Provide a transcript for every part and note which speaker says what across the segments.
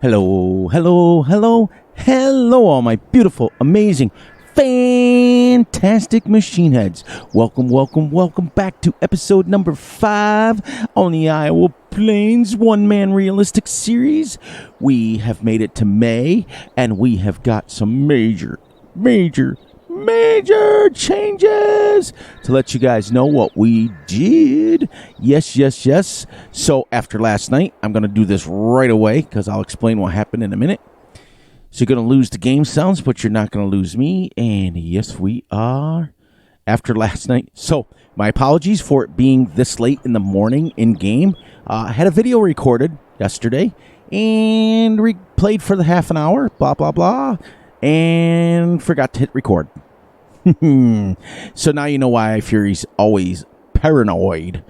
Speaker 1: Hello, hello, hello, hello, all my beautiful, amazing, fantastic machine heads. Welcome, welcome, welcome back to episode number 5 on the Iowa Plains one-man realistic series. We have made it to May, and we have got some major changes to let you guys know what we did. Yes. So after last night, I'm going to do this right away because I'll explain what happened in a minute. So you're going to lose the game sounds, but you're not going to lose me. And yes, we are after last night. So my apologies for it being this late in the morning in game. I had a video recorded yesterday and replayed for the half an hour, blah, blah, blah, and forgot to hit record. So now you know why Fury's always paranoid.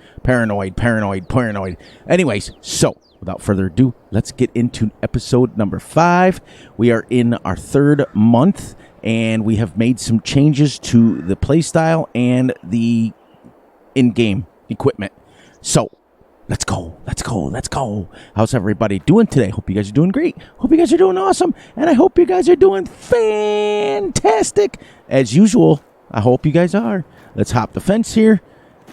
Speaker 1: Anyways, so without further ado, let's get into episode number 5. We are in our 3rd month, and we have made some changes to the playstyle and the in-game equipment. So let's go. How's everybody doing today? Hope you guys are doing great. Hope you guys are doing awesome. And I hope you guys are doing fantastic. As usual, I hope you guys are. Let's hop the fence here.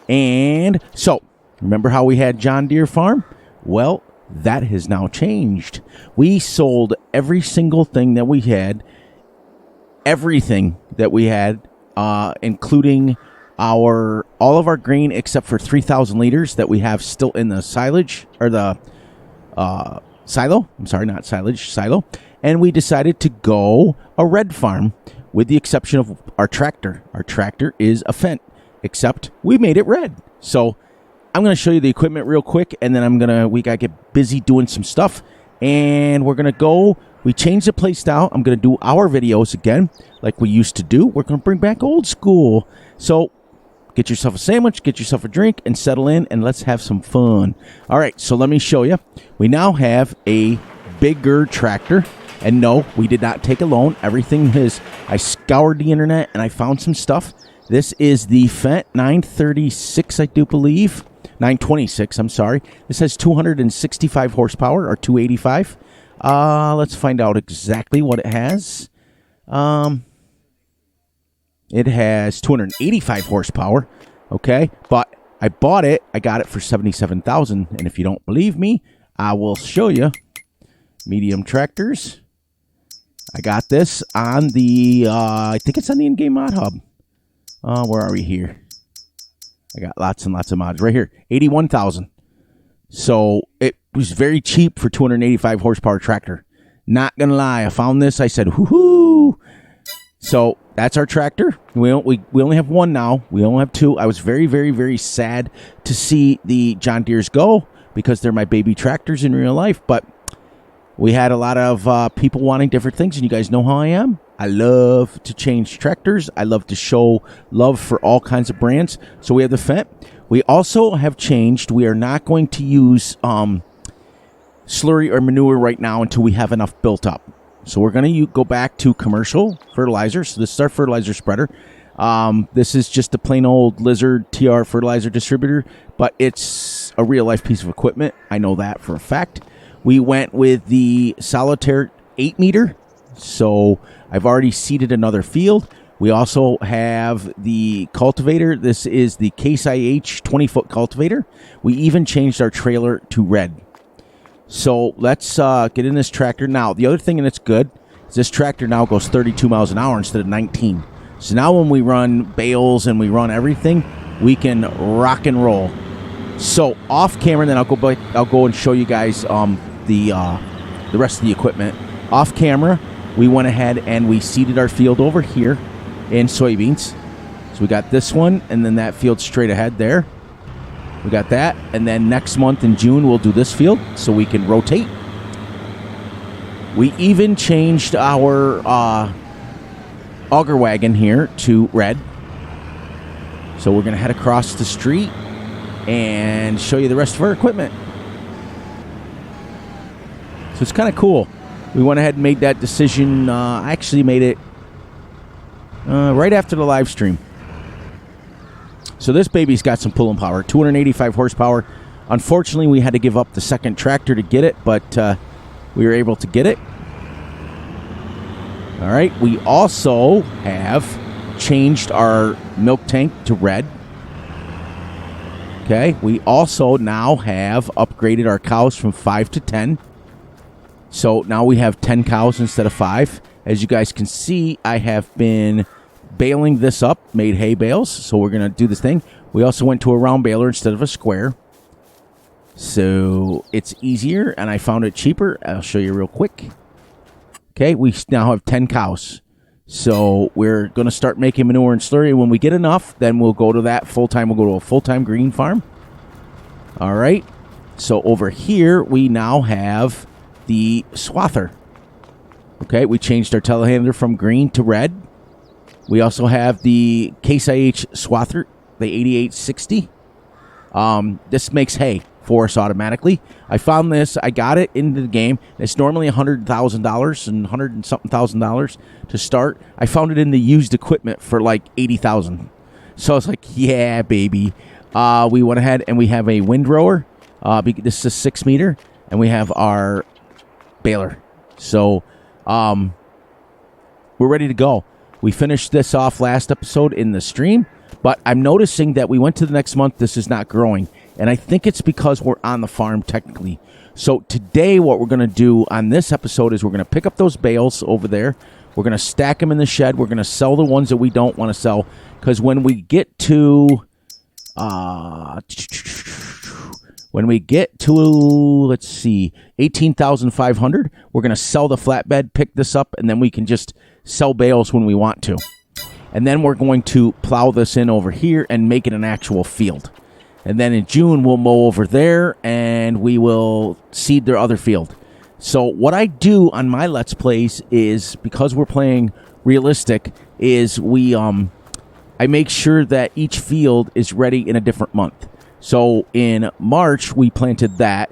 Speaker 1: And so, remember how we had John Deere Farm? Well, that has now changed. We sold every single thing that we had. Everything that we had, including all of our grain except for 3,000 liters that we have still in the silage, or the silo. I'm sorry, not silage, silo. And we decided to go a red farm with the exception of our tractor. Our tractor is a Fendt, except we made it red. So I'm going to show you the equipment real quick, and then we got to get busy doing some stuff. And we're going to go, we changed the play style. I'm going to do our videos again like we used to do. We're going to bring back old school. So get yourself a sandwich, get yourself a drink, and settle in, and let's have some fun. All right, so let me show you. We now have a bigger tractor. And no, we did not take a loan. Everything is, I scoured the internet, and I found some stuff. This is the Fendt 936, I do believe. 926, I'm sorry. This has 265 horsepower, or 285. Let's find out exactly what it has. It has 285 horsepower, okay? But I bought it. I got it for $77,000. And if you don't believe me, I will show you. Medium tractors. I got this on the, I think it's on the in-game mod hub. Where are we here? I got lots and lots of mods right here. 81,000. So it was very cheap for 285 horsepower tractor. Not gonna lie, I found this. I said, whoo-hoo. So that's our tractor. We only have one now. We only have 2. I was very sad to see the John Deere's go because they're my baby tractors in real life. But we had a lot of people wanting different things, and you guys know how I am. I love to change tractors. I love to show love for all kinds of brands. So we have the Fendt. We also have changed. We are not going to use slurry or manure right now until we have enough built up. So we're going to go back to commercial fertilizer. So this is our fertilizer spreader. This is just a plain old Lizard TR fertilizer distributor, but it's a real-life piece of equipment. I know that for a fact. We went with the Solitaire 8-meter, so I've already seeded another field. We also have the cultivator. This is the Case IH 20-foot cultivator. We even changed our trailer to red. So let's get in this tractor. Now, the other thing, and it's good, is this tractor now goes 32 miles an hour instead of 19. So now when we run bales and we run everything, we can rock and roll. So off camera, then I'll go and show you guys the rest of the equipment. Off camera, we went ahead and we seeded our field over here in soybeans. So we got this one, and then that field straight ahead there. We got that, and then next month in June we'll do this field so we can rotate. We even changed our auger wagon here to red. So we're going to head across the street and show you the rest of our equipment. So it's kind of cool. We went ahead and made that decision. I actually made it right after the live stream. So this baby's got some pulling power, 285 horsepower. Unfortunately, we had to give up the second tractor to get it, but we were able to get it. All right. We also have changed our milk tank to red. Okay. We also now have upgraded our cows from 5 to 10. So now we have 10 cows instead of 5. As you guys can see, I have been baling this up, made hay bales. So we're going to do this thing. We also went to a round baler instead of a square. So it's easier, and I found it cheaper. I'll show you real quick. Okay, we now have 10 cows. So we're going to start making manure and slurry. When we get enough, then we'll go to that full-time. We'll go to a full-time green farm. All right. So over here, we now have the swather. Okay, we changed our telehandler from green to red. We also have the Case IH swather, the 8860. This makes hay for us automatically. I found this. I got it into the game. It's normally $100,000 and $100 and something $1,000 to start. I found it in the used equipment for like $80,000. So I was like, yeah, baby. We went ahead and we have a windrower. This is a 6 meter, and we have our baler. So we're ready to go. We finished this off last episode in the stream, but I'm noticing that we went to the next month. This is not growing, and I think it's because we're on the farm technically. So today what we're going to do on this episode is we're going to pick up those bales over there. We're going to stack them in the shed. We're going to sell the ones that we don't want to sell, because when we get to let's see, 18,500, we're going to sell the flatbed, pick this up, and then we can just sell bales when we want to. And then we're going to plow this in over here and make it an actual field. And then in June, we'll mow over there, and we will seed their other field. So what I do on my Let's Plays is, because we're playing realistic, is I make sure that each field is ready in a different month. So in March, we planted that.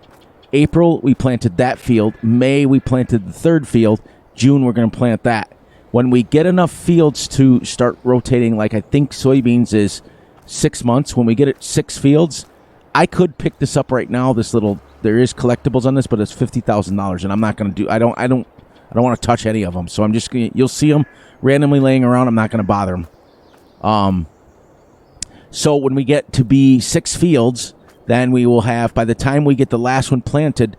Speaker 1: April, we planted that field. May, we planted the third field. June, we're going to plant that. When we get enough fields to start rotating, like I think soybeans is 6 months. When we get it 6 fields, I could pick this up right now. There is collectibles on this, but it's $50,000, and I'm not going to do. I don't want to touch any of them. So I'm just going. You'll see them randomly laying around. I'm not going to bother them. So when we get to be 6 fields, then we will have, by the time we get the last one planted,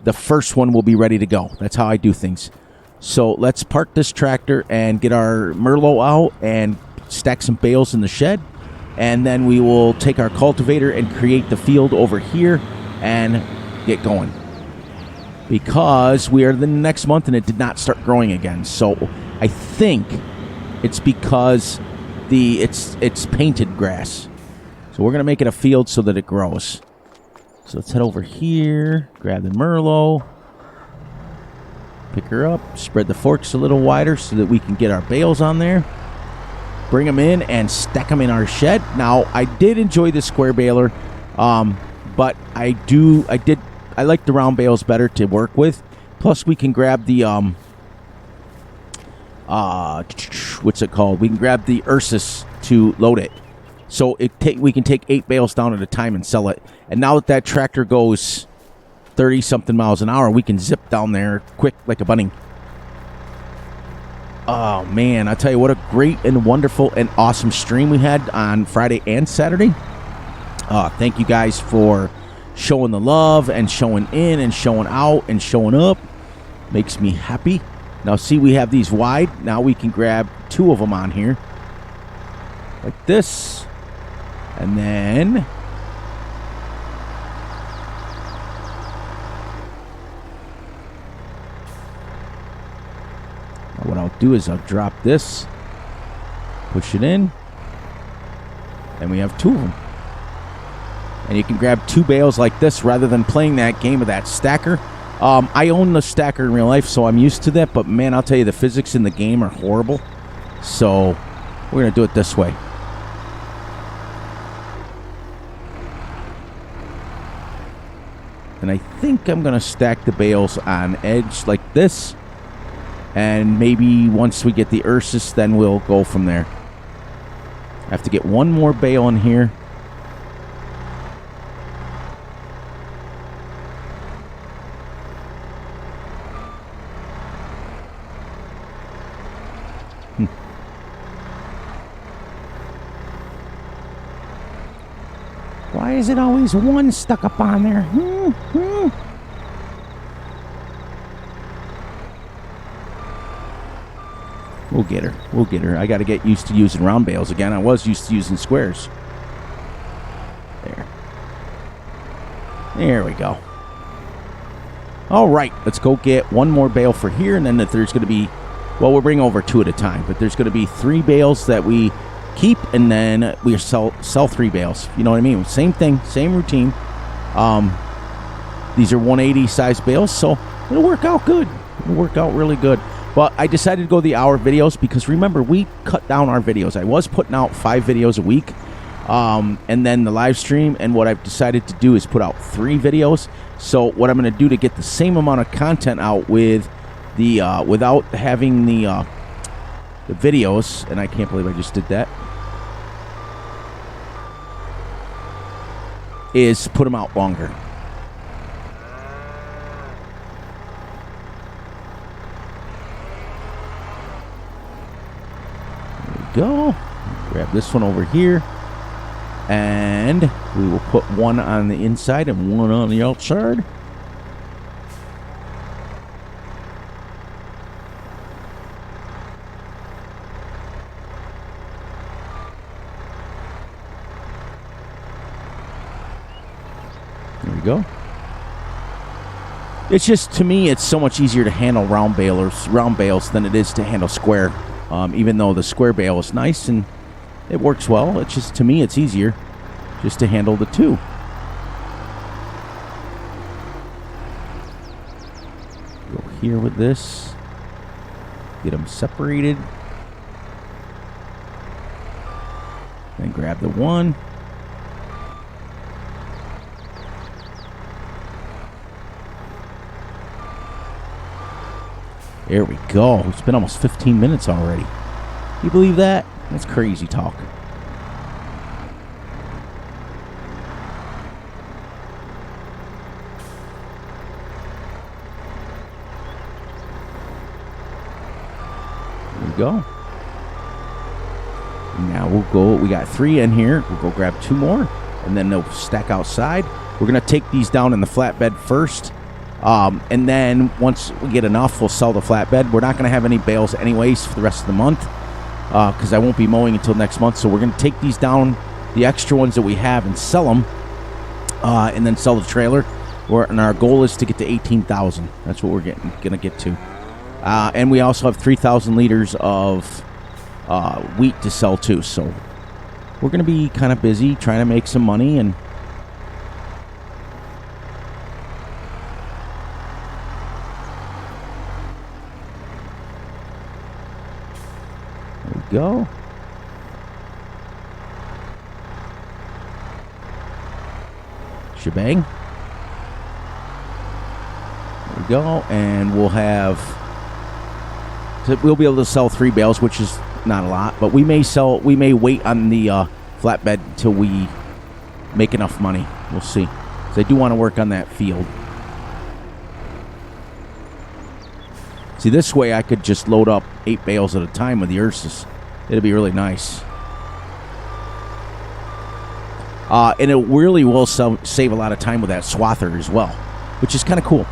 Speaker 1: the first one will be ready to go. That's how I do things. So let's park this tractor and get our Merlot out and stack some bales in the shed. And then we will take our cultivator and create the field over here and get going. Because we are the next month and it did not start growing again. So I think it's because it's painted grass. So we're going to make it a field so that it grows. So let's head over here, grab the Merlot, pick her up, spread the forks a little wider so that we can get our bales on there, bring them in and stack them in our shed. Now, I did enjoy the square baler, but I like the round bales better to work with. Plus, we can grab the what's it called? We can grab the Ursus to load it. So we can take 8 bales down at a time and sell it. And now that tractor goes 30-something miles an hour, we can zip down there quick like a bunny. Oh, man, I tell you what, a great and wonderful and awesome stream we had on Friday and Saturday. Thank you guys for showing the love and showing in and showing out and showing up. Makes me happy. Now, see, we have these wide. Now we can grab 2 of them on here. Like this. And then what I'll do is I'll drop this, push it in, and we have 2 of them. And you can grab 2 bales like this rather than playing that game of that stacker. I own the stacker in real life, so I'm used to that. But, man, I'll tell you, the physics in the game are horrible. So we're going to do it this way. And I think I'm going to stack the bales on edge like this. And maybe once we get the Ursus, then we'll go from there. I have to get one more bale in here. Why is it always one stuck up on there? We'll get her. We'll get her. I got to get used to using round bales again. I was used to using squares. There. There we go. All right. Let's go get one more bale for here. And then if there's going to be, well, we'll bring over 2 at a time. But there's going to be 3 bales that we keep. And then we sell 3 bales. You know what I mean? Same thing. Same routine. These are 180 size bales. So it'll work out good. It'll work out really good. But I decided to go the hour videos because, remember, we cut down our videos. I was putting out 5 videos a week, and then the live stream. And what I've decided to do is put out 3 videos. So what I'm going to do to get the same amount of content out with the without having the videos, and I can't believe I just did that, is put them out longer. Go. Grab this one over here, and we will put one on the inside and one on the outside. There we go. It's just, to me, it's so much easier to handle round bales than it is to handle square. Even though the square bale is nice and it works well, it's just, to me, it's easier just to handle the 2. Go here with this. Get them separated. Then grab the 1. There we go. It's been almost 15 minutes already. You believe that? That's crazy talk. There we go. Now we'll go. We got 3 in here. We'll go grab 2 more, and then they'll stack outside. We're going to take these down in the flatbed first. And then once we get enough, we'll sell the flatbed. We're not going to have any bales anyways for the rest of the month because I won't be mowing until next month. So we're going to take these down, the extra ones that we have, and sell them, and then sell the trailer. And our goal is to get to 18,000. That's what we're going to get to. And we also have 3,000 liters of wheat to sell too. So we're going to be kind of busy trying to make some money and. Go. Shebang. There we go. And we'll have, we'll be able to sell 3 bales, which is not a lot, but we may wait on the flatbed until we make enough money. We'll see. Because I do want to work on that field. See, this way I could just load up 8 bales at a time with the Ursus. It'll be really nice. And it really will save a lot of time with that swather as well, which is kind of cool.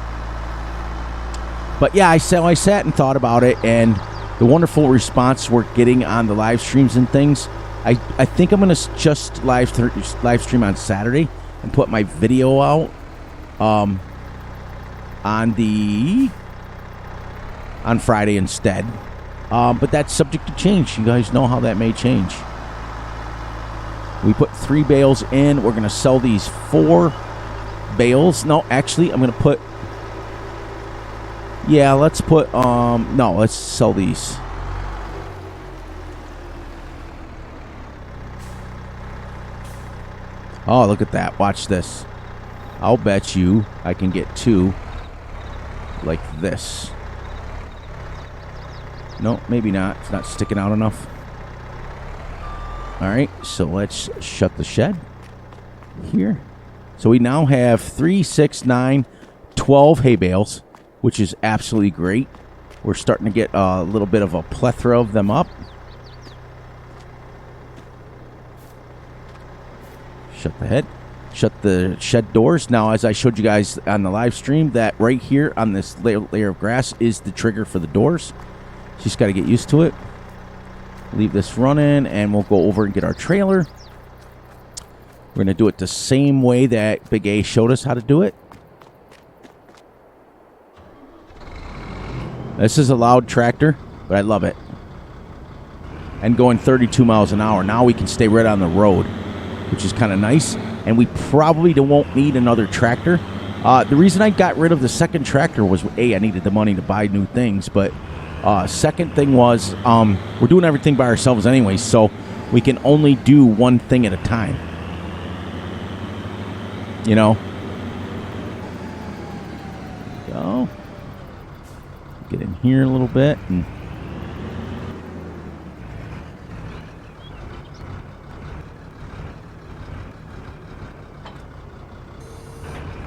Speaker 1: But yeah, I sat and thought about it, and the wonderful response we're getting on the live streams and things. I think I'm going to just live stream on Saturday and put my video out on Friday instead. But that's subject to change. You guys know how that may change. We put 3 bales in. We're going to sell these 4 bales. No, actually, I'm going to put... Yeah, let's put... No, let's sell these. Oh, look at that. Watch this. I'll bet you I can get 2 like this. No, maybe not. It's not sticking out enough. All right, so let's shut the shed here. So we now have 3, 6, 9, 12 hay bales, which is absolutely great. We're starting to get a little bit of a plethora of them up. Shut the head. Shut the shed doors. Now, as I showed you guys on the live stream, that right here on this layer of grass is the trigger for the doors. Just got to get used to it. Leave this running, and we'll go over and get our trailer. We're going to do it the same way that Big A showed us how to do it. This is a loud tractor, but I love it. And going 32 miles an hour. Now we can stay right on the road, which is kind of nice. And we probably won't need another tractor. The reason I got rid of the second tractor was, A, I needed the money to buy new things. But second thing was, we're doing everything by ourselves anyway, so we can only do one thing at a time. You know? Go. Get in here a little bit and...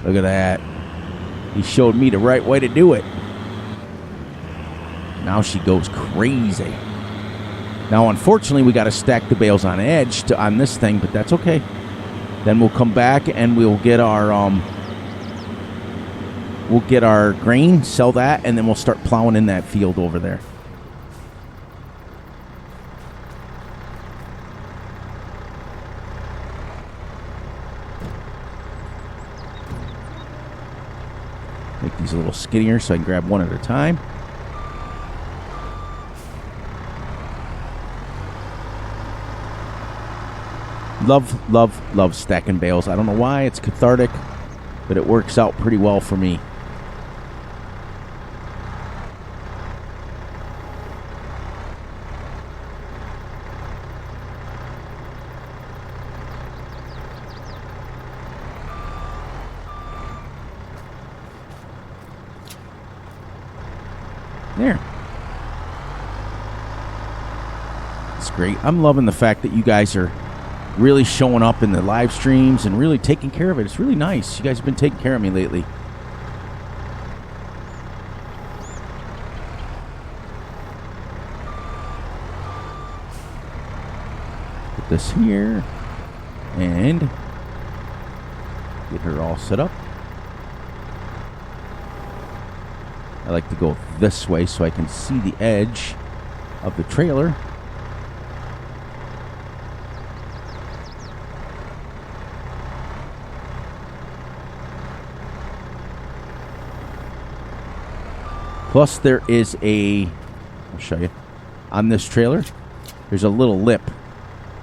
Speaker 1: Look at that. He showed me the right way to do it. Now she goes crazy. Now, unfortunately, we got to stack the bales on edge on this thing, but that's okay. Then we'll come back and we'll get our grain, sell that, and then we'll start plowing in that field over there. Make these a little skinnier so I can grab one at a time. Love, love, love stacking bales. I don't know why. It's cathartic, but it works out pretty well for me. There. It's great. I'm loving the fact that you guys are really showing up in the live streams and really taking care of it. It's really nice. You guys have been taking care of me lately. Put this here and get her all set up. I like to go this way so I can see the edge of the trailer. Plus, there is a, I'll show you, on this trailer, there's a little lip.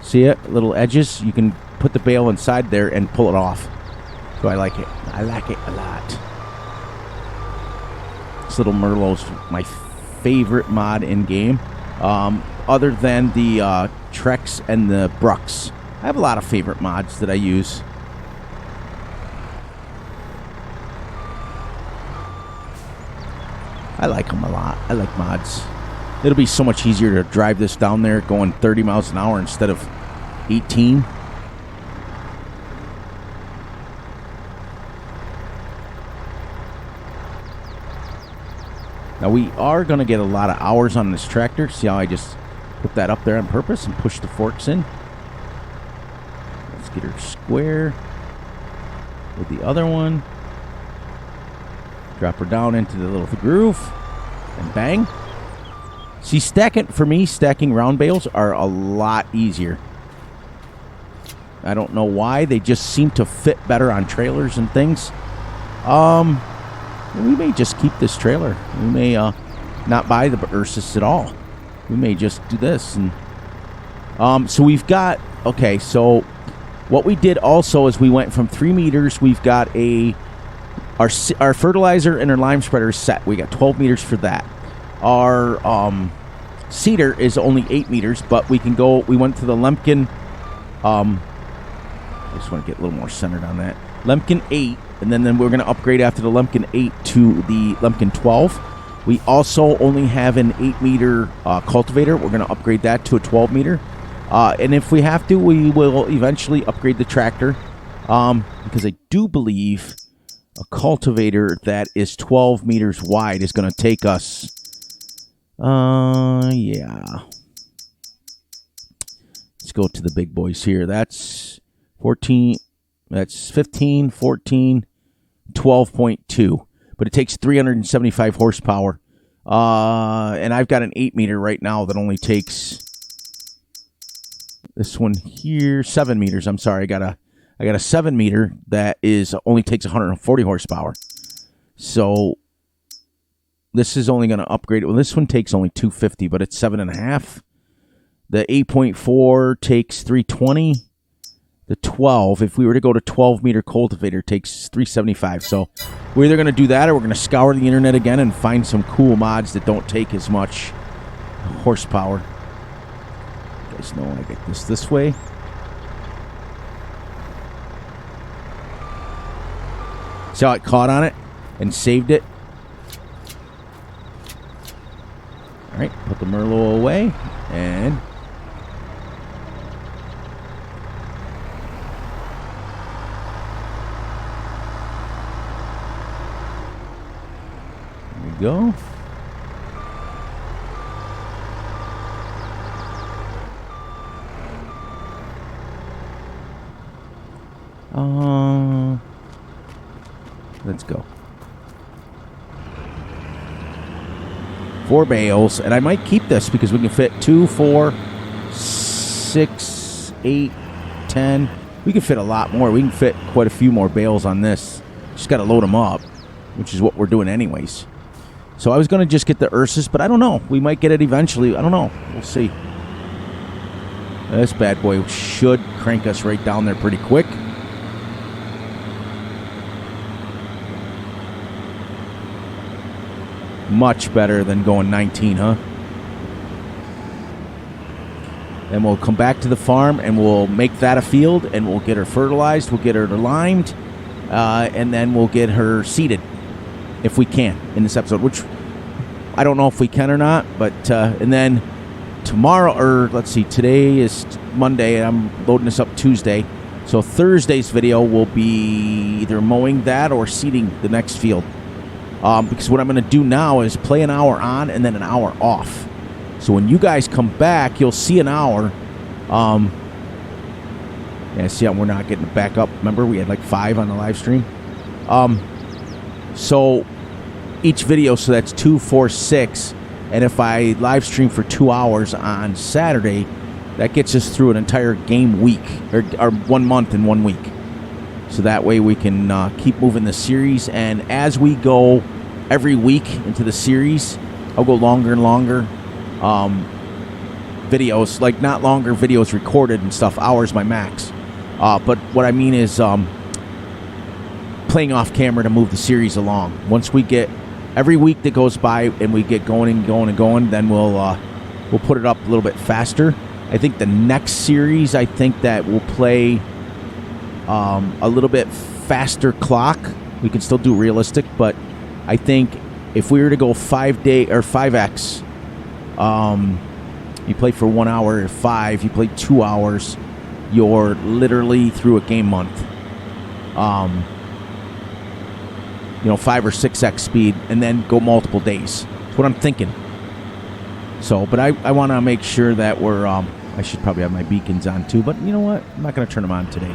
Speaker 1: See it? Little edges. You can put the bale inside there and pull it off. So I like it. I like it a lot. This little Merlot's my favorite mod in game, other than the Trex and the Brucks. I have a lot of favorite mods that I use. I like them a lot. I like mods. It'll be so much easier to drive this down there going 30 miles an hour instead of 18. Now, we are going to get a lot of hours on this tractor. See how I just put that up there on purpose and push the forks in? Let's get her square with the other one. Drop her down into the little groove. And bang. See, stacking round bales are a lot easier. I don't know why. They just seem to fit better on trailers and things. We may just keep this trailer. We may not buy the Ursus at all. We may just do this. And so we've got, okay, so what we did also is we went from 3 meters. We've got our fertilizer and our lime spreader is set. We got 12 meters for that. Our cedar is only 8 meters, but we can go, we went to the Lemken, I just want to get a little more centered on that. Lemken 8, and then we're going to upgrade after the Lemken 8 to the Lemken 12. We also only have an 8-meter cultivator. We're going to upgrade that to a 12-meter. And if we have to, we will eventually upgrade the tractor, because I do believe a cultivator that is 12 meters wide is going to take us Yeah. Let's go to the big boys here. That's 14. That's 15, 14, 12.2. But it takes 375 horsepower. And I've got an 8 meter right now that only takes this one here, 7 meters. I'm sorry, I got a 7 meter that only takes 140 horsepower. So this is only going to upgrade it. Well, this one takes only 250, but it's 7.5. The 8.4 takes 320. The 12, if we were to go to 12 meter cultivator, takes 375. So we're either going to do that or we're going to scour the internet again and find some cool mods that don't take as much horsepower. You guys know I get this way. See how it caught on it and saved it? All right, put the Merlot away and... go. Let's go. 4 bales, and I might keep this because we can fit 2, 4, 6, 8, 10. We can fit a lot more. We can fit quite a few more bales on this. Just got to load them up, which is what we're doing anyways. So I was going to just get the Ursus, but I don't know. We might get it eventually. I don't know. We'll see. This bad boy should crank us right down there pretty quick. Much better than going 19, huh? Then we'll come back to the farm and we'll make that a field and we'll get her fertilized. We'll get her limed. And then we'll get her seeded. If we can in this episode, which I don't know if we can or not, but and then tomorrow, or let's see, today is Monday, and I'm loading this up Tuesday, so Thursday's video will be either mowing that or seeding the next field, because what I'm going to do now is play an hour on and then an hour off, so when you guys come back, you'll see an hour. Yeah, see how we're not getting it back up. Remember, we had like 5 on the live stream. So each video, so that's 2, 4, 6. And if I live stream for 2 hours on Saturday, that gets us through an entire game week, or 1 month in 1 week. So that way we can keep moving the series. And as we go every week into the series, I'll go longer and longer videos, like not longer videos recorded and stuff, hours my max. But what I mean is playing off camera to move the series along. Once we get every week that goes by and we get going and going and going, then we'll put it up a little bit faster. I think the next series, I think that we'll play a little bit faster clock. We can still do realistic, but I think if we were to go 5-day or 5x, you play for 1 hour, 5, you play 2 hours, you're literally through a game month. 5 or 6x speed, and then go multiple days. That's what I'm thinking. So, but I want to make sure that we're, I should probably have my beacons on too, but you know what? I'm not going to turn them on today.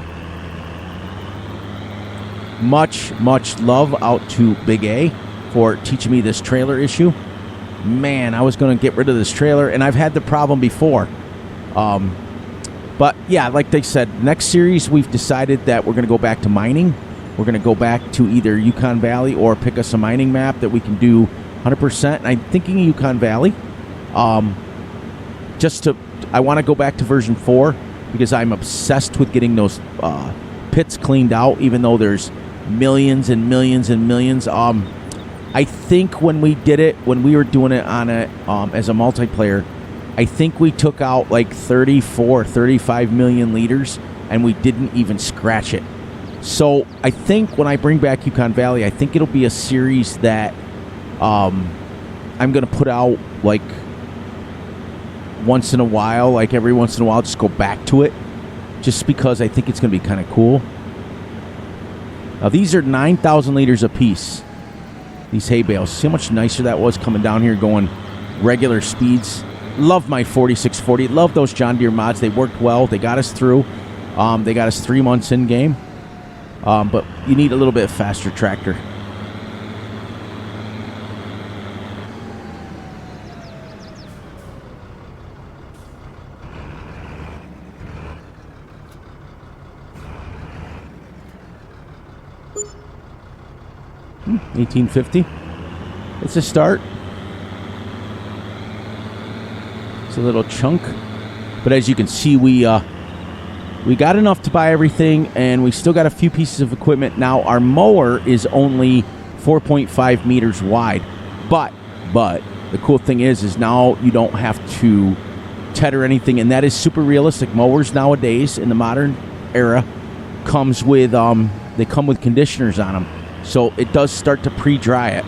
Speaker 1: Much love out to Big A for teaching me this trailer issue. Man, I was going to get rid of this trailer, and I've had the problem before. But yeah, like they said, next series we've decided that we're going to go back to mining. We're going to go back to either Yukon Valley or pick us a mining map that we can do 100%. And I'm thinking Yukon Valley. I want to go back to version 4 because I'm obsessed with getting those pits cleaned out, even though there's millions and millions and millions. I think when we did it, when we were doing it on it as a multiplayer, I think we took out like 34, 35 million liters, and we didn't even scratch it. So I think when I bring back Yukon Valley, I think it'll be a series that I'm going to put out like once in a while, like every once in a while, just go back to it, just because I think it's going to be kind of cool. Now these are 9,000 liters a piece, these hay bales. See how much nicer that was coming down here going regular speeds. Love my 4640. Love those John Deere mods. They worked well. They got us through. They got us 3 months in game. But you need a little bit faster tractor. $18.50. It's a start. It's a little chunk, but as you can see, we got enough to buy everything, and we still got a few pieces of equipment. Now our mower is only 4.5 meters wide, but the cool thing is now you don't have to tether anything, and that is super realistic. Mowers nowadays in the modern era comes with they come with conditioners on them. So it does start to pre-dry it.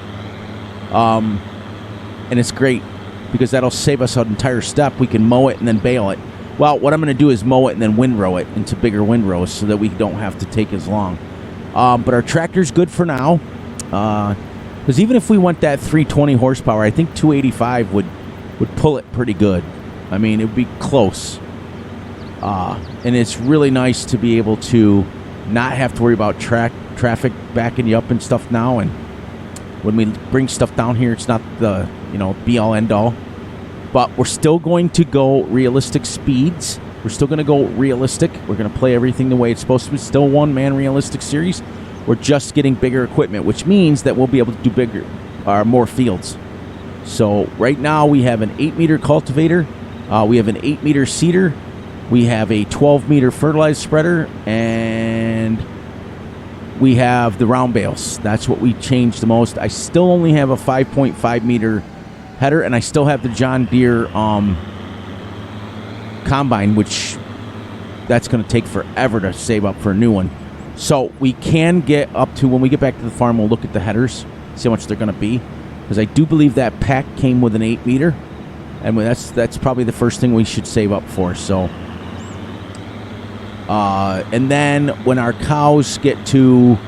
Speaker 1: And it's great because that'll save us an entire step. We can mow it and then bale it. Well, what I'm going to do is mow it and then windrow it into bigger windrows so that we don't have to take as long. But our tractor's good for now. Because even if we went that 320 horsepower, I think 285 would pull it pretty good. I mean, it would be close. And it's really nice to be able to not have to worry about traffic backing you up and stuff now. And when we bring stuff down here, it's not the be all end all, but we're still going to go realistic speeds. We're still going to go realistic. We're going to play everything the way it's supposed to be. Still one man realistic series. We're just getting bigger equipment, which means that we'll be able to do more fields. So right now we have an 8-meter cultivator, we have an 8-meter seeder, we have a 12-meter fertilizer spreader, and we have the round bales. That's what we changed the most. I still only have a 5.5 meter header, and I still have the John Deere combine, which that's going to take forever to save up for a new one. So we can get up to, when we get back to the farm, we'll look at the headers, see how much they're going to be, because I do believe that pack came with an 8-meter, and that's probably the first thing we should save up for. So and then when our cows get to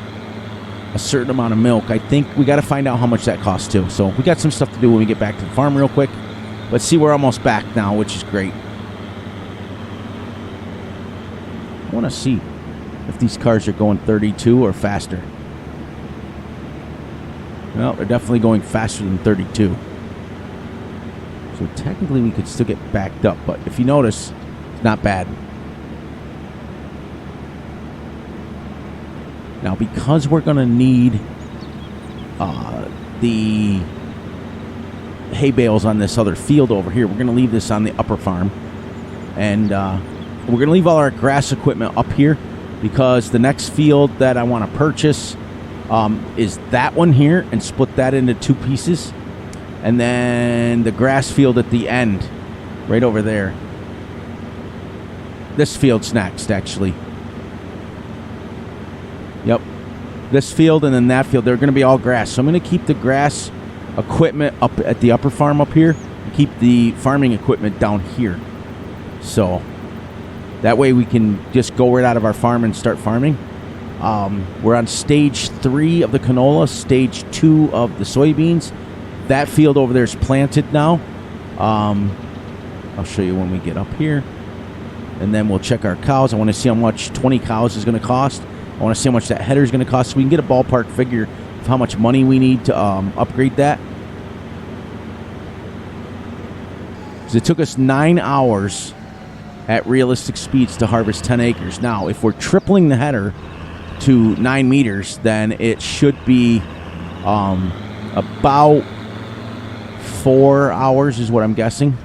Speaker 1: a certain amount of milk, I think we got to find out how much that costs too. So we got some stuff to do when we get back to the farm real quick. Let's see, we're almost back now, which is great. I want to see if these cars are going 32 or faster. Well, they're definitely going faster than 32. So technically we could still get backed up, but if you notice, it's not bad. Now, because we're going to need the hay bales on this other field over here, we're going to leave this on the upper farm. And we're going to leave all our grass equipment up here because the next field that I want to purchase is that one here, and split that into 2 pieces. And then the grass field at the end, right over there. This field's next, actually. Yep. This field and then that field, they're going to be all grass. So I'm going to keep the grass equipment up at the upper farm up here and keep the farming equipment down here. So that way we can just go right out of our farm and start farming. We're on stage 3 of the canola, stage 2 of the soybeans. That field over there is planted now. I'll show you when we get up here. And then we'll check our cows. I want to see how much 20 cows is going to cost. I want to see how much that header is going to cost so we can get a ballpark figure of how much money we need to upgrade that. Because it took us 9 hours at realistic speeds to harvest 10 acres. Now, if we're tripling the header to 9 meters, then it should be about 4 hours is what I'm guessing.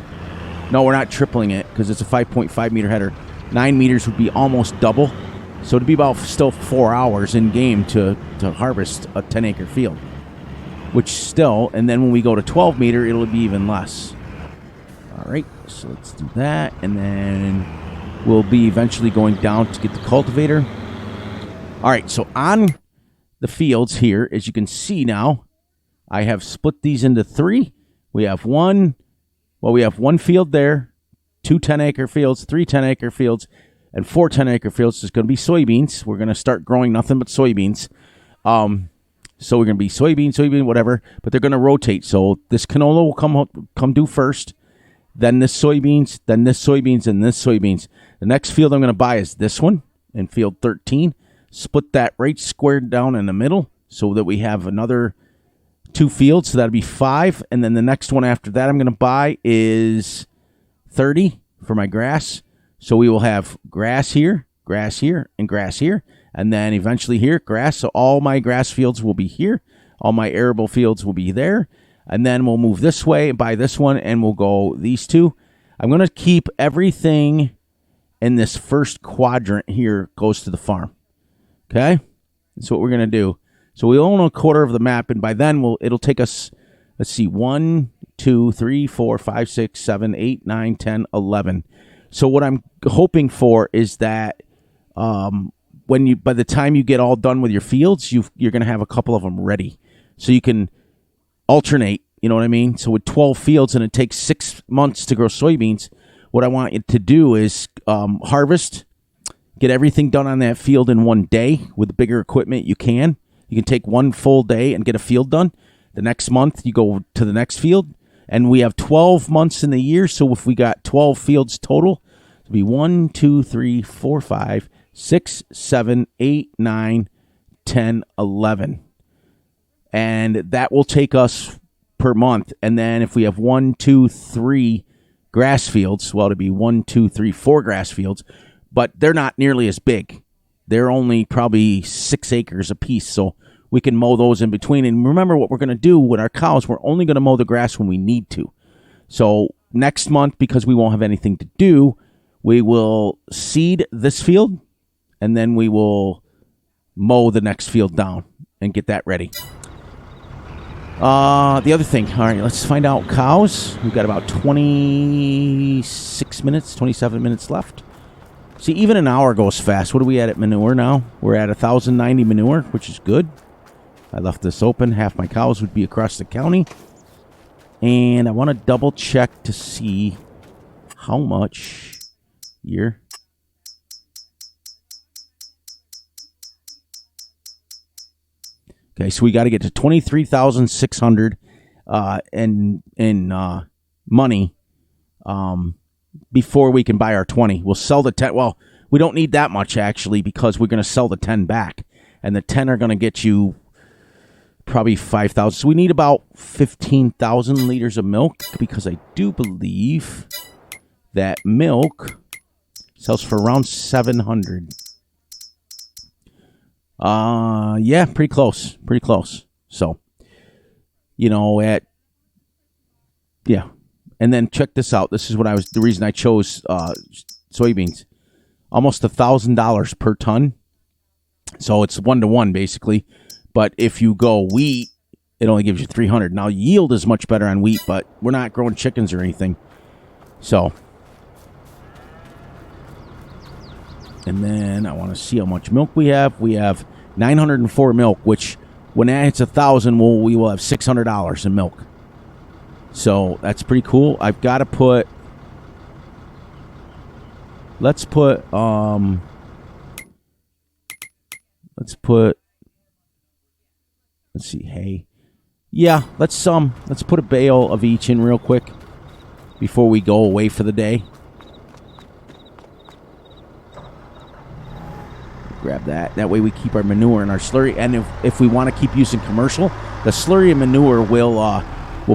Speaker 1: No, we're not tripling it because it's a 5.5 meter header. 9 meters would be almost double. So it'd be about still 4 hours in game to harvest a 10-acre field. Which still, and then when we go to 12 meter, it'll be even less. All right, so let's do that. And then we'll be eventually going down to get the cultivator. All right, so on the fields here, as you can see now, I have split these into 3. We have one field there, 2 10-acre fields, 3 10-acre fields, and 4 10-acre fields is going to be soybeans. We're going to start growing nothing but soybeans. And So we're going to be soybean, whatever, but they're going to rotate. So this canola will come due first, then this soybeans, then this soybeans, and this soybeans. The next field I'm going to buy is this one in field 13. Split that right squared down in the middle so that we have another 2 fields. So that'll be 5. And then the next one after that I'm going to buy is 30 for my grass. So we will have grass here, and grass here. And then eventually here, grass. So all my grass fields will be here. All my arable fields will be there. And then we'll move this way and buy this one, and we'll go these 2. I'm going to keep everything in this first quadrant here goes to the farm. Okay? That's what we're going to do. So we own a quarter of the map, and by then it'll take us, let's see, 1, 2, 3, 4, 5, 6, 7, 8, 9, 10, 11. So what I'm hoping for is that by the time you get all done with your fields, you're going to have a couple of them ready. So you can alternate, you know what I mean? So with 12 fields and it takes 6 months to grow soybeans, what I want you to do is harvest, get everything done on that field in one day with the bigger equipment you can. You can take one full day and get a field done. The next month, you go to the next field. And we have 12 months in the year, so if we got 12 fields total, it'll be 1, 2, 3, 4, 5, 6, 7, 8, 9, 10, 11. And that will take us per month. And then if we have 1, 2, 3 grass fields, well, it'll be 1, 2, 3, 4 grass fields, but they're not nearly as big. They're only probably 6 acres apiece, so we can mow those in between. And remember what we're going to do with our cows, we're only going to mow the grass when we need to. So next month, because we won't have anything to do, we will seed this field, and then we will mow the next field down and get that ready. The other thing, all right, let's find out cows. We've got about 26 minutes, 27 minutes left. See, even an hour goes fast. What are we at manure now? We're at 1,090 manure, which is good. I left this open. Half my cows would be across the county. And I want to double check to see how much here. Okay, so we got to get to 23,600 in money before we can buy our 20. We'll sell the 10. Well, we don't need that much, actually, because we're going to sell the 10 back. And the 10 are going to get you probably 5,000. So we need about 15,000 liters of milk, because I do believe that milk sells for around 700. Yeah, pretty close. So, yeah. And then check this out. This is the reason I chose soybeans. Almost $1,000 per ton. So it's 1-to-1 basically. But if you go wheat, it only gives you 300. Now yield is much better on wheat, but we're not growing chickens or anything. So, and then I want to see how much milk we have. We have 904 milk, which when that hits 1,000, we will have $600 in milk. So that's pretty cool. I've got to put. Let's see, hay. Yeah, let's put a bale of each in real quick before we go away for the day. Grab that. That way we keep our manure and our slurry. And if we want to keep using commercial, the slurry and manure will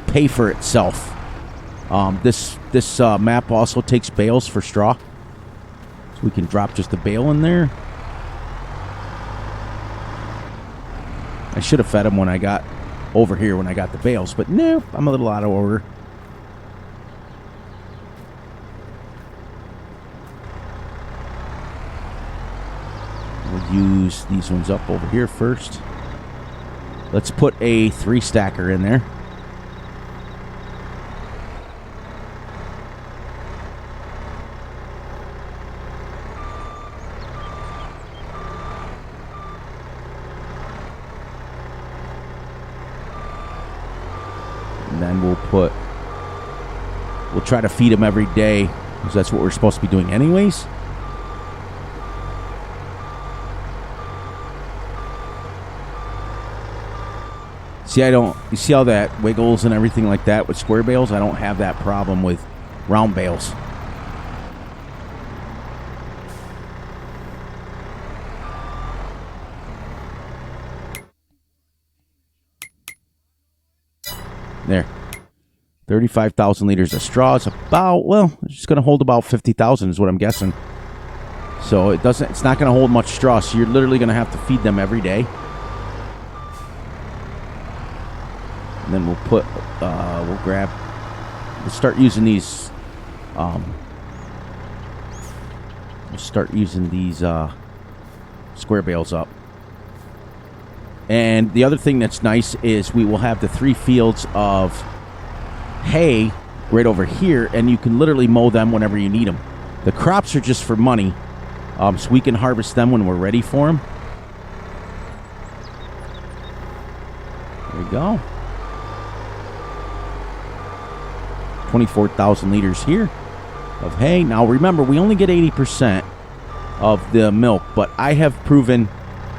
Speaker 1: pay for itself. This map also takes bales for straw. So we can drop just a bale in there. I should have fed them when I got over here when I got the bales, but nope, I'm a little out of order. We'll use these ones up over here first. Let's put a 3-stacker in there. Then we'll try to feed them every day, because that's what we're supposed to be doing anyways. See, you see how that wiggles and everything like that with square bales? I don't have that problem with round bales. There. 35,000 liters of straw is about, well, it's just going to hold about 50,000 is what I'm guessing. So it's not going to hold much straw, so you're literally going to have to feed them every day. And then we'll start using these, square bales up. And the other thing that's nice is we will have the 3 fields of hay right over here, and you can literally mow them whenever you need them. The crops are just for money, so we can harvest them when we're ready for them. There we go. 24,000 liters here of hay. Now remember, we only get 80% of the milk, but I have proven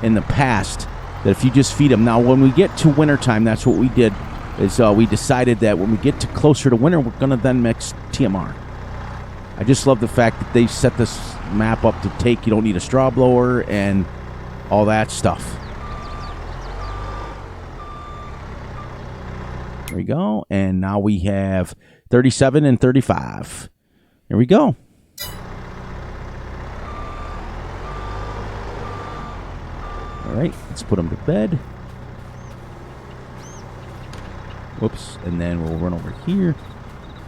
Speaker 1: in the past that if you just feed them. Now when we get to wintertime, that's what we did, is we decided that when we get to closer to winter, we're going to then mix TMR. I just love the fact that they set this map up to take, you don't need a straw blower and all that stuff. There we go. And now we have 37 and 35. There we go. All right, let's put them to bed. Whoops, and then we'll run over here.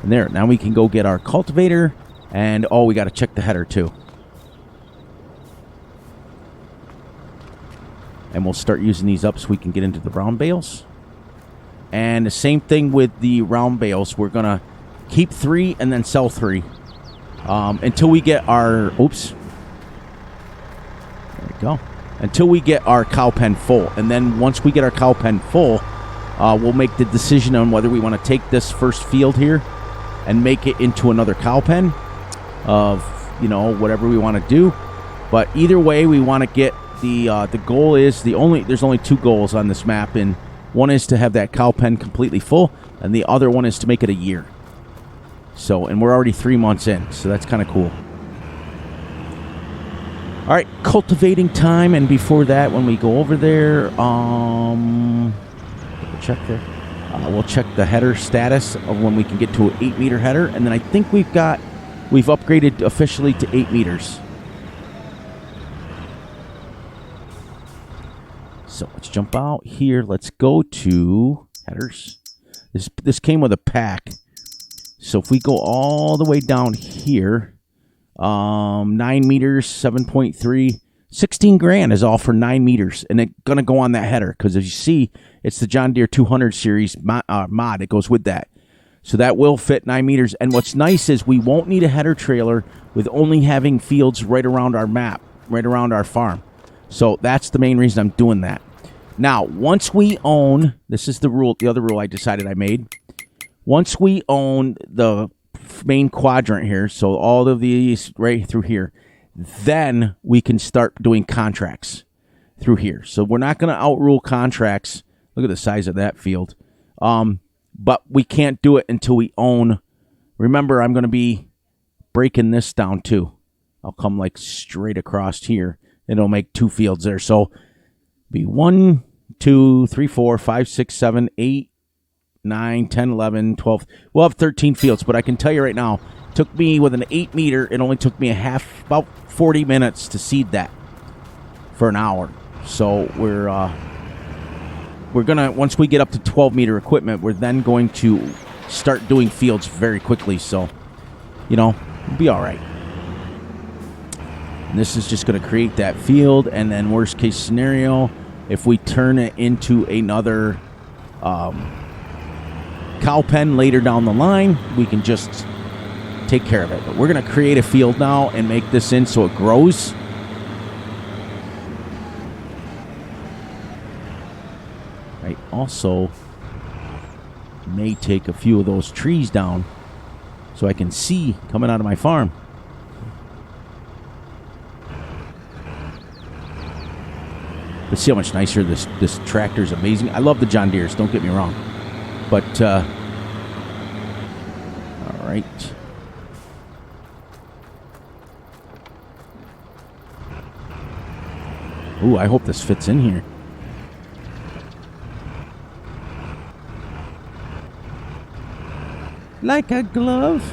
Speaker 1: And there, now we can go get our cultivator. And, oh, we got to check the header, too. And we'll start using these up so we can get into the round bales. And the same thing with the round bales. We're going to keep 3 and then sell 3. Until we get our... Oops. There we go. Until we get our cow pen full. And then once we get our cow pen full, we'll make the decision on whether we want to take this first field here and make it into another cow pen of, you know, whatever we want to do. But either way, we want to get the goal is there's only 2 goals on this map, and one is to have that cow pen completely full, and the other one is to make it a year. So, and we're already 3 months in, so that's kind of cool. All right, cultivating time, and before that, when we go over there, check there. We'll check the header status of when we can get to an 8-meter header, and then I think we've upgraded officially to 8 meters. So let's jump out here. Let's go to headers. This came with a pack. So if we go all the way down here, 9 meters, 7.3, 16 grand is all for 9 meters, and it's gonna go on that header because as you see, it's the John Deere 200 series mod. It goes with that. So that will fit 9 meters. And what's nice is we won't need a header trailer with only having fields right around our map, right around our farm. So that's the main reason I'm doing that. Now, once we own, this is the other rule I decided I made. Once we own the main quadrant here, so all of these right through here, then we can start doing contracts through here. So we're not going to outrule contracts. Look at the size of that field. But we can't do it until we own. Remember, I'm going to be breaking this down too. I'll come like straight across here, and it'll make 2 fields there. So be 1, 2, 3, 4, 5, 6, 7, 8, 9, 10, 11, 12. We'll have 13 fields, but I can tell you right now, it took me with an 8 meter, it only took me about 40 minutes to seed that for an hour. So we're gonna, once we get up to 12 meter equipment, we're then going to start doing fields very quickly. So, you know, it'll be all right. And this is just going to create that field, and then worst case scenario, if we turn it into another cow pen later down the line, we can just take care of it. But we're going to create a field now and make this in so it grows. I also may take a few of those trees down so I can see coming out of my farm. But see how much nicer this tractor is. Amazing. I love the John Deeres, don't get me wrong. But, all right. Ooh, I hope this fits in here. Like a glove.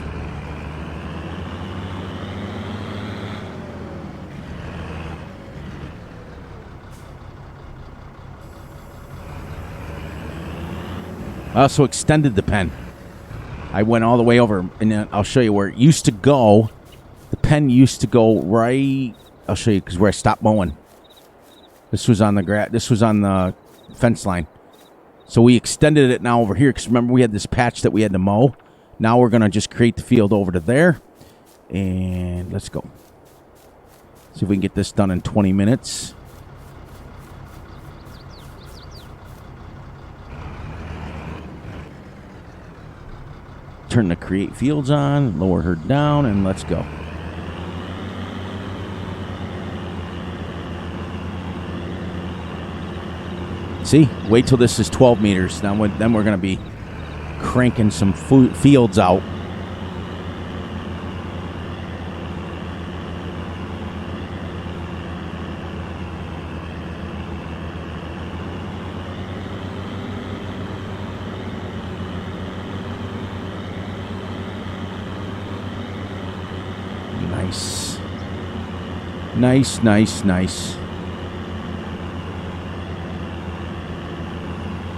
Speaker 1: I also extended the pen. I went all the way over, and then I'll show you where it used to go. The pen used to go right. I'll show you because where I stopped mowing. This was on the This was on the fence line. So we extended it now over here because remember we had this patch that we had to mow. Now we're gonna just create the field over to there, and let's go. See if we can get this done in 20 minutes. Turn the create fields on, lower her down, and let's go. See, wait till this is 12 meters. Then we're going to be cranking some fields out. Nice. Nice, nice, nice.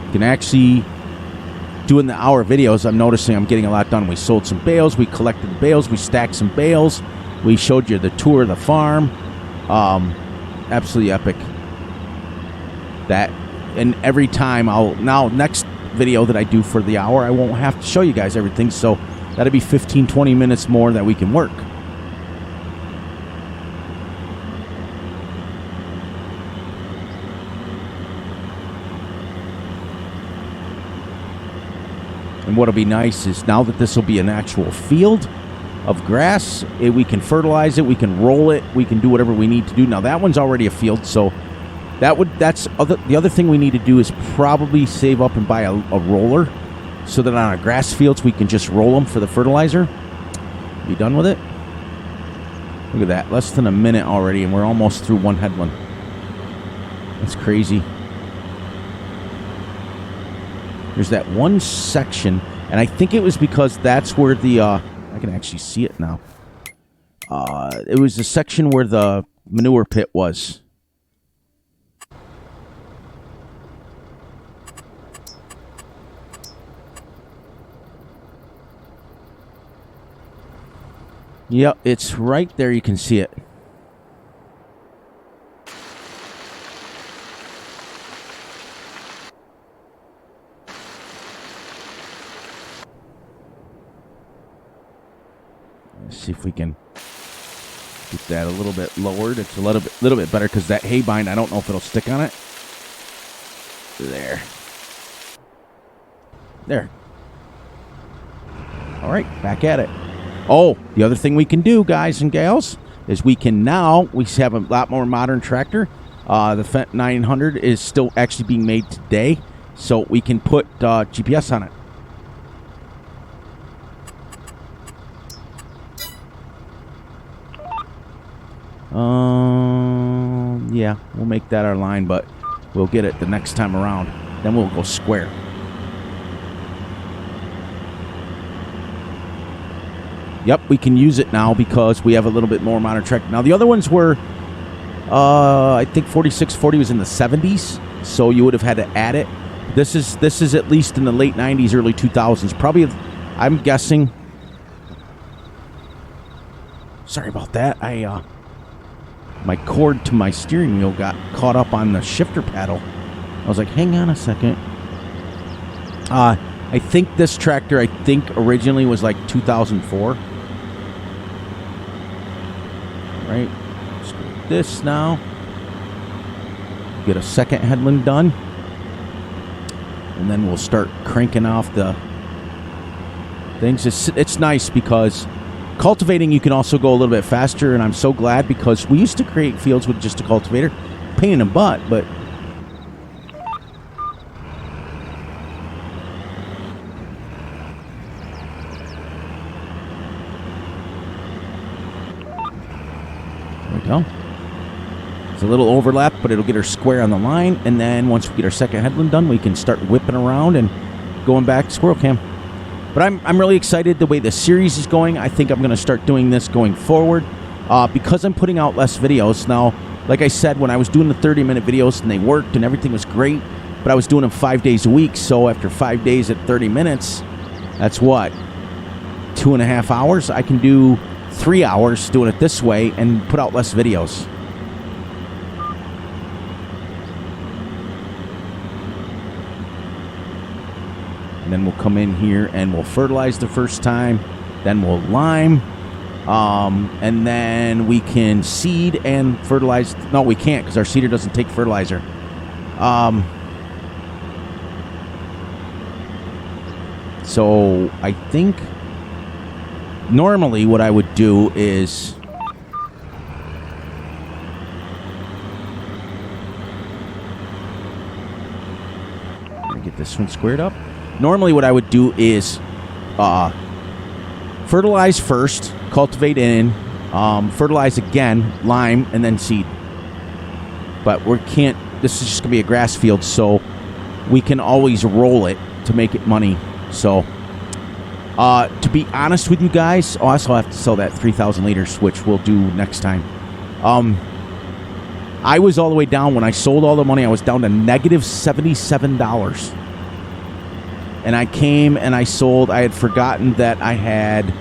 Speaker 1: You can actually, doing the hour videos, I'm noticing I'm getting a lot done. We sold some bales, we collected the bales, we stacked some bales, we showed you the tour of the farm. Absolutely epic. That, and every time next video that I do for the hour, I won't have to show you guys everything, so that'll be 15-20 minutes more that we can work. And what'll be nice is now that this will be an actual field of grass, we can fertilize it, we can roll it, we can do whatever we need to do. Now that one's already a field, so the other thing we need to do is probably save up and buy a roller so that on our grass fields we can just roll them for the fertilizer. Be done with it. Look at that, less than a minute already, and we're almost through one headland. That's crazy. There's that one section, and I think it was because that's where the, I can actually see it now. It was the section where the manure pit was. Yep, it's right there. You can see it. See if we can get that a little bit lowered. It's a little bit better because that hay bind, I don't know if it'll stick on it. There. All right, back at it. Oh, the other thing we can do, guys and gals, is we have a lot more modern tractor. The Fendt 900 is still actually being made today, so we can put GPS on it. Yeah, we'll make that our line, but we'll get it the next time around. Then we'll go square. Yep, we can use it now because we have a little bit more modern tractor. Now, the other ones were, I think 4640 was in the 70s, so you would have had to add it. This is at least in the late 90s, early 2000s. Probably, I'm guessing. Sorry about that. My cord to my steering wheel got caught up on the shifter paddle. I was like, hang on a second. I think this tractor, originally was like 2004. Right. Let's do this now. Get a second headland done. And then we'll start cranking off the things. It's nice because cultivating, you can also go a little bit faster, and I'm so glad because we used to create fields with just a cultivator. Pain in the butt, but go. It's a little overlap, but it'll get her square on the line. And then once we get our second headland done, we can start whipping around and going back to squirrel cam. But I'm really excited the way the series is going. I think I'm going to start doing this going forward because I'm putting out less videos. Now, like I said, when I was doing the 30-minute videos and they worked and everything was great, but I was doing them 5 days a week. So after 5 days at 30 minutes, that's what? 2.5 hours? I can do 3 hours doing it this way and put out less videos. And then we'll come in here and we'll fertilize the first time. Then we'll lime. And then we can seed and fertilize. No, we can't because our seeder doesn't take fertilizer. So I think normally what I would do is get this one squared up. Normally what I would do is fertilize first, cultivate in, fertilize again, lime, and then seed. But we can't, this is just going to be a grass field, so we can always roll it to make it money. So, to be honest with you guys, I also have to sell that 3,000 liters, which we'll do next time. I was all the way down. When I sold all the money, I was down to negative $77. And I came and I sold. I had forgotten that I had...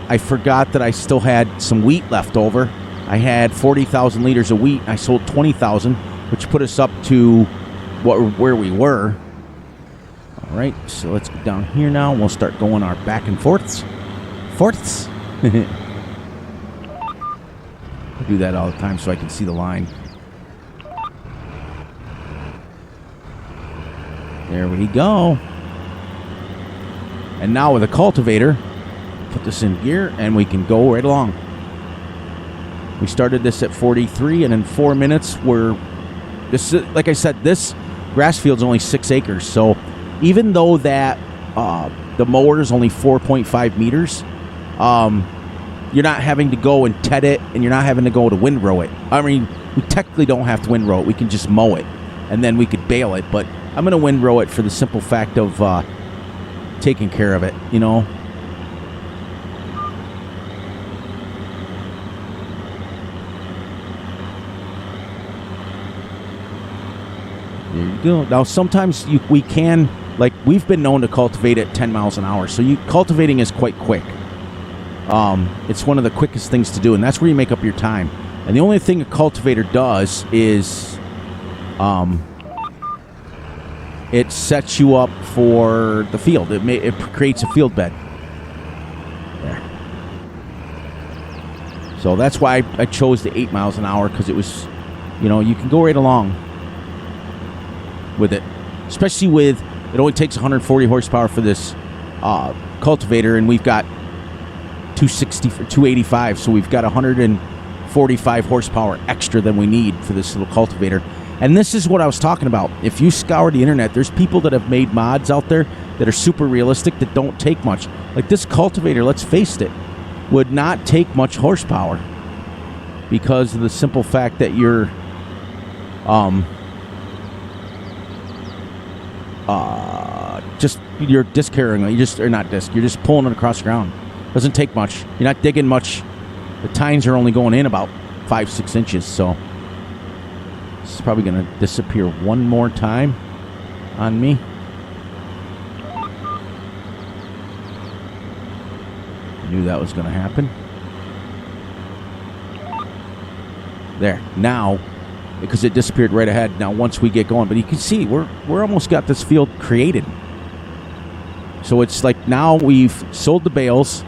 Speaker 1: I forgot that I still had some wheat left over. I had 40,000 liters of wheat. I sold 20,000, which put us up to where we were. All right, so let's get down here now, and we'll start going our back and forths. I do that all the time so I can see the line. There we go. And now with a cultivator, put this in gear, and we can go right along. We started this at 43, and in 4 minutes, this is, like I said, this grass field's only 6 acres. So even though that the mower is only 4.5 meters, you're not having to go and ted it, and you're not having to go to windrow it. I mean, we technically don't have to windrow it. We can just mow it, and then we could bale it. But I'm going to windrow it for the simple fact of taking care of it, you know. There you go. Now, sometimes we can, like, we've been known to cultivate at 10 miles an hour. So cultivating is quite quick. It's one of the quickest things to do, and that's where you make up your time. And the only thing a cultivator does is it sets you up for the field. It creates a field bed. There. So that's why I chose the 8 miles an hour, because it was, you know, you can go right along with it. Especially with, it only takes 140 horsepower for this cultivator, and we've got 285, so we've got 145 horsepower extra than we need for this little cultivator. And this is what I was talking about. If you scour the internet, there's people that have made mods out there that are super realistic that don't take much. Like this cultivator, let's face it, would not take much horsepower because of the simple fact that you're you're disc carrying it. You're just pulling it across the ground. Doesn't take much. You're not digging much. The tines are only going in about 5-6 inches, so this is probably going to disappear one more time on me. Knew that was going to happen. There. Now, because it disappeared right ahead. Now, once we get going, but you can see we're almost got this field created. So it's like now we've sold the bales,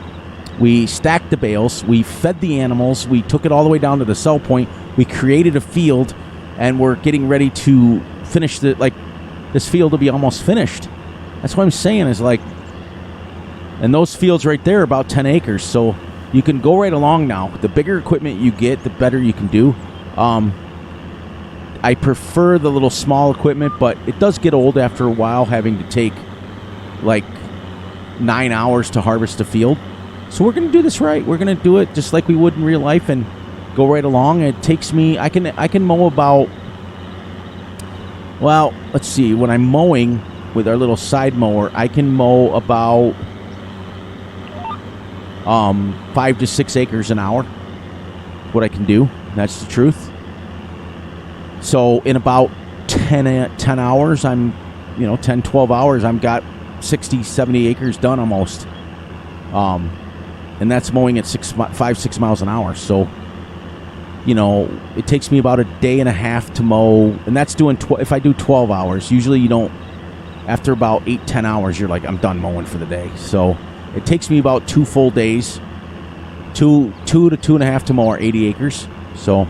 Speaker 1: we stacked the bales, we fed the animals, we took it all the way down to the sell point, we created a field, and we're getting ready to finish this field will be almost finished. That's what I'm saying is like, and those fields right there are about 10 acres, so you can go right along now. The bigger equipment you get, the better you can do. I prefer the little small equipment, but it does get old after a while having to take like 9 hours to harvest a field. So we're going to do this right. We're going to do it just like we would in real life and go right along. It takes me, I can mow about, well, let's see, when I'm mowing with our little side mower, I can mow about 5 to 6 acres an hour. What I can do. That's the truth. So in about 10 hours, 10, 12 hours, I've got 60, 70 acres done almost. And that's mowing at 5, 6 miles an hour. So, it takes me about a day and a half to mow. And that's doing, if I do 12 hours, usually you don't, after about 8, 10 hours, you're like, I'm done mowing for the day. So it takes me about 2 full days, 2 to 2.5 to mow our 80 acres. So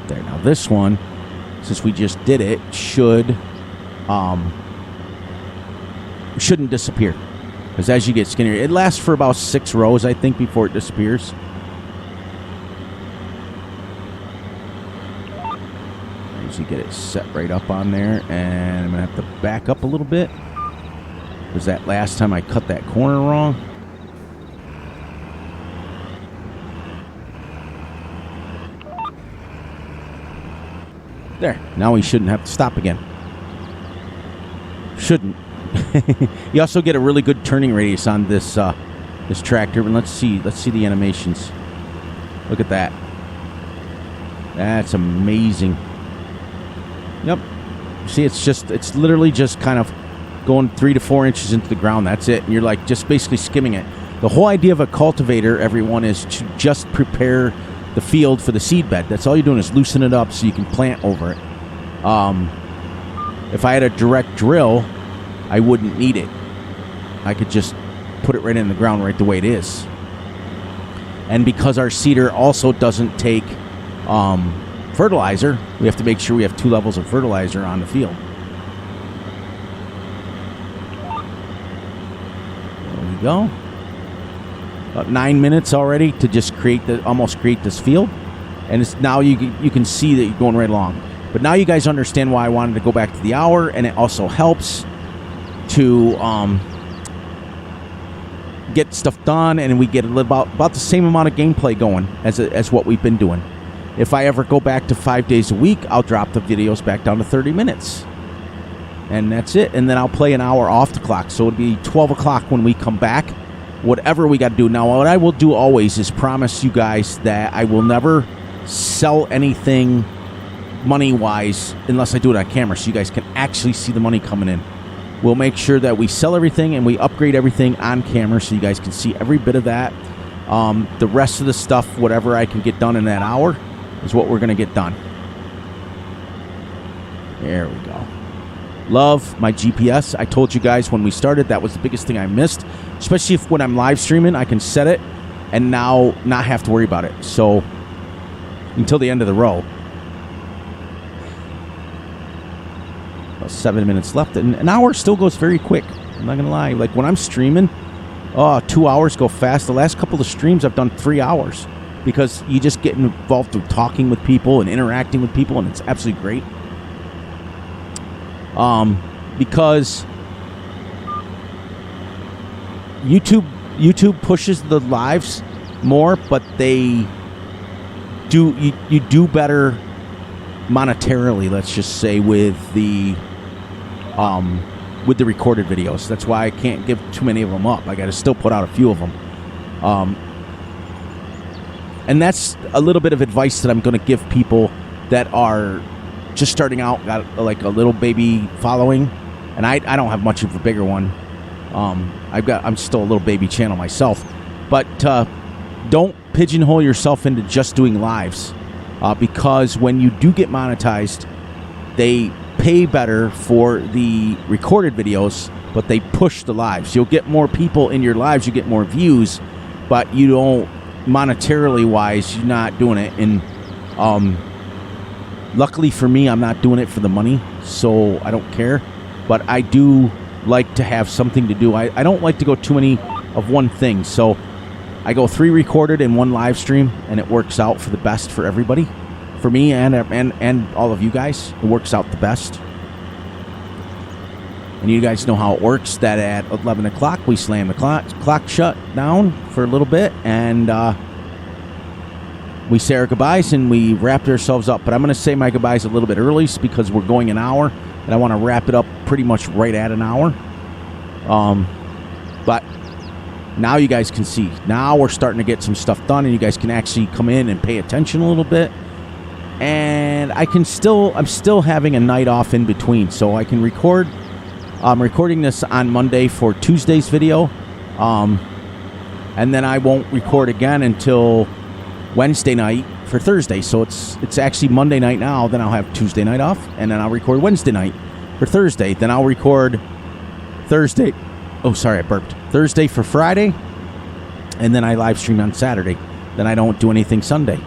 Speaker 1: there. Now this one, since we just did it, shouldn't disappear, because as you get skinnier, it lasts for about 6 rows, I think, before it disappears. Usually get it set right up on there, and I'm gonna have to back up a little bit, because that last time I cut that corner wrong. There. Now we shouldn't have to stop again. Shouldn't. You also get a really good turning radius on this this tractor. But let's see the animations. Look at that. That's amazing. Yep. See, it's literally just kind of going 3 to 4 inches into the ground. That's it. And you're like just basically skimming it. The whole idea of a cultivator, everyone, is to just prepare the field for the seed bed. That's all you're doing, is loosen it up so you can plant over it. If I had a direct drill, I wouldn't need it. I could just put it right in the ground right the way it is. And because our seeder also doesn't take fertilizer, we have to make sure we have 2 levels of fertilizer on the field. There we go. About 9 minutes already to just almost create this field, and it's now you can see that you're going right along. But now you guys understand why I wanted to go back to the hour, and it also helps to get stuff done, and we get about the same amount of gameplay going as what we've been doing. If I ever go back to 5 days a week, I'll drop the videos back down to 30 minutes, and that's it. And then I'll play an hour off the clock, so it'll be 12 o'clock when we come back. Whatever we got to do. Now, what I will do always is promise you guys that I will never sell anything money-wise unless I do it on camera, so you guys can actually see the money coming in. We'll make sure that we sell everything and we upgrade everything on camera so you guys can see every bit of that. The rest of the stuff, whatever I can get done in that hour, is what we're going to get done. There we go. Love my GPS. I told you guys when we started that was the biggest thing I missed, especially when I'm live streaming. I can set it and now not have to worry about it. So until the end of the row. About 7 minutes left, and an hour still goes very quick. I'm not gonna lie. Like when I'm streaming, 2 hours go fast. The last couple of streams I've done 3 hours, because you just get involved with talking with people and interacting with people, and it's absolutely great. Because YouTube pushes the lives more, but they do you do better monetarily, let's just say, with the recorded videos. That's why I can't give too many of them up. I got to still put out a few of them. And that's a little bit of advice that I'm going to give people that are just starting out, got like a little baby following, and I don't have much of a bigger one. I'm still a little baby channel myself, but don't pigeonhole yourself into just doing lives, because when you do get monetized, they pay better for the recorded videos, but they push the lives. You'll get more people in your lives, you get more views, but you don't, monetarily wise, you're not doing it. And luckily for me, I'm not doing it for the money, so I don't care. But I do like to have something to do. I don't like to go too many of one thing, so I go 3 recorded and 1 live stream, and it works out for the best for everybody. For me and all of you guys, it works out the best. And you guys know how it works, that at 11 o'clock, we slam the clock shut down for a little bit, and we say our goodbyes, and we wrap ourselves up. But I'm going to say my goodbyes a little bit early because we're going an hour, and I want to wrap it up pretty much right at an hour. But now you guys can see. Now we're starting to get some stuff done, and you guys can actually come in and pay attention a little bit. And I'm still having a night off in between, so I can record. I'm recording this on Monday for Tuesday's video, and then I won't record again until Wednesday night for Thursday. So it's actually Monday night now. Then I'll have Tuesday night off, and then I'll record Wednesday night for Thursday. Then I'll record Thursday. Oh, sorry, I burped. Thursday for Friday, and then I live stream on Saturday. Then I don't do anything Sunday.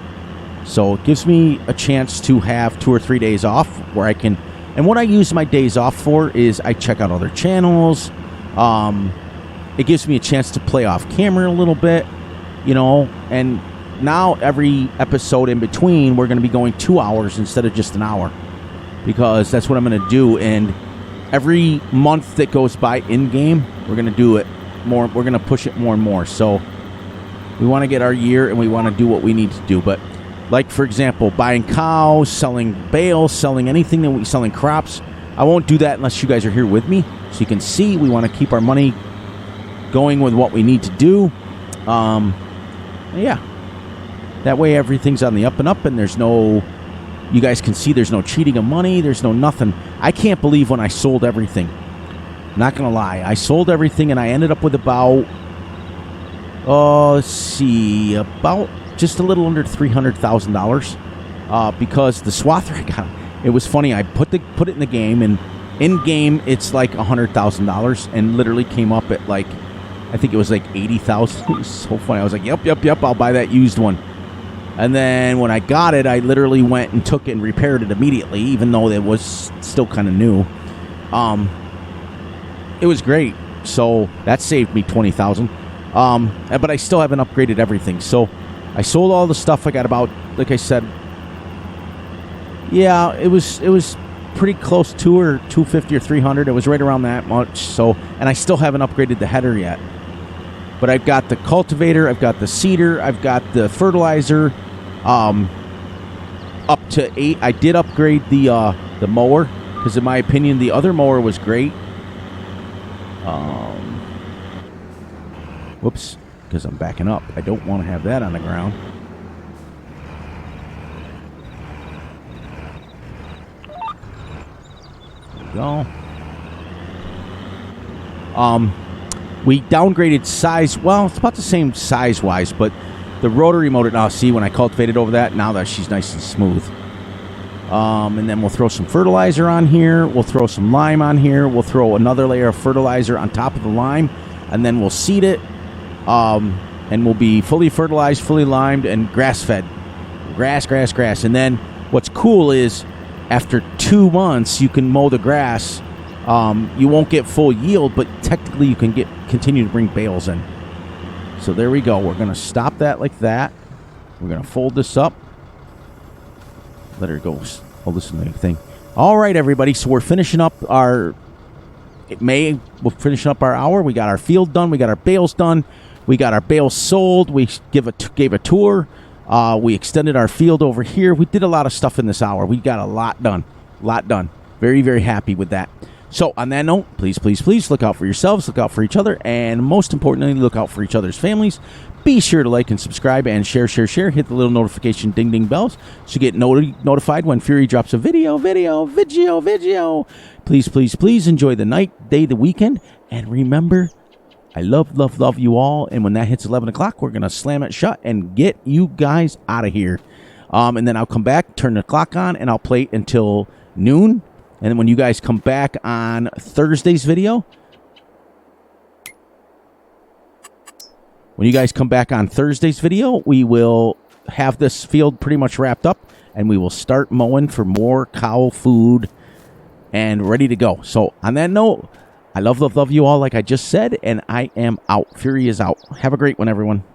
Speaker 1: So it gives me a chance to have 2 or 3 days off where I can. And what I use my days off for is I check out other channels. It gives me a chance to play off camera a little bit, and now every episode in between, we're going to be going 2 hours instead of just an hour, because that's what I'm going to do. And every month that goes by in game, we're going to do it more. We're going to push it more and more. So we want to get our year, and we want to do what we need to do. But like, for example, buying cows, selling bales, selling anything selling crops. I won't do that unless you guys are here with me, so you can see we want to keep our money going with what we need to do. Yeah. That way everything's on the up and up, and you guys can see there's no cheating of money, there's no nothing. I can't believe when I sold everything. Not going to lie. I sold everything, and I ended up with about, about just a little under $300,000, because the swather I got, it was funny. I put it in the game, and in game it's like $100,000, and literally came up at like, I think it was like $80,000. It was so funny. I was like, yep, I'll buy that used one. And then when I got it, I literally went and took it and repaired it immediately, even though it was still kind of new. It was great, so that saved me $20,000. But I still haven't upgraded everything, so I sold all the stuff. I got about, like I said, yeah, it was pretty close to or 250 or 300. It was right around that much. So, and I still haven't upgraded the header yet. But I've got the cultivator, I've got the seeder, I've got the fertilizer, up to 8. I did upgrade the mower, because in my opinion the other mower was great. Whoops. Because I'm backing up. I don't want to have that on the ground. There we go. We downgraded size. Well, it's about the same size-wise, but the rotary motor, now see, when I cultivated over that, now that she's nice and smooth. And then we'll throw some fertilizer on here. We'll throw some lime on here. We'll throw another layer of fertilizer on top of the lime, and then we'll seed it. And we'll be fully fertilized, fully limed, and grass-fed. Grass. And then what's cool is after 2 months, you can mow the grass. You won't get full yield, but technically you can continue to bring bales in. So there we go. We're going to stop that like that. We're going to fold this up. Let her go. Hold this thing. All right, everybody. So we're finishing up our... we're finishing up our hour. We got our field done. We got our bales done. We got our bales sold. We gave a tour. We extended our field over here. We did a lot of stuff in this hour. We got a lot done. Very, very happy with that. So on that note, please look out for yourselves, look out for each other, and most importantly, look out for each other's families. Be sure to like and subscribe and share. Hit the little notification ding bells so you get notified when Fury drops a video. Please enjoy the night, day, the weekend, and remember, I love you all. And when that hits 11 o'clock, we're going to slam it shut and get you guys out of here. And then I'll come back, turn the clock on, and I'll play until noon. And then when you guys come back on Thursday's video, we will have this field pretty much wrapped up, and we will start mowing for more cow food and ready to go. So on that note, I love you all like I just said, and I am out. Fury is out. Have a great one, everyone.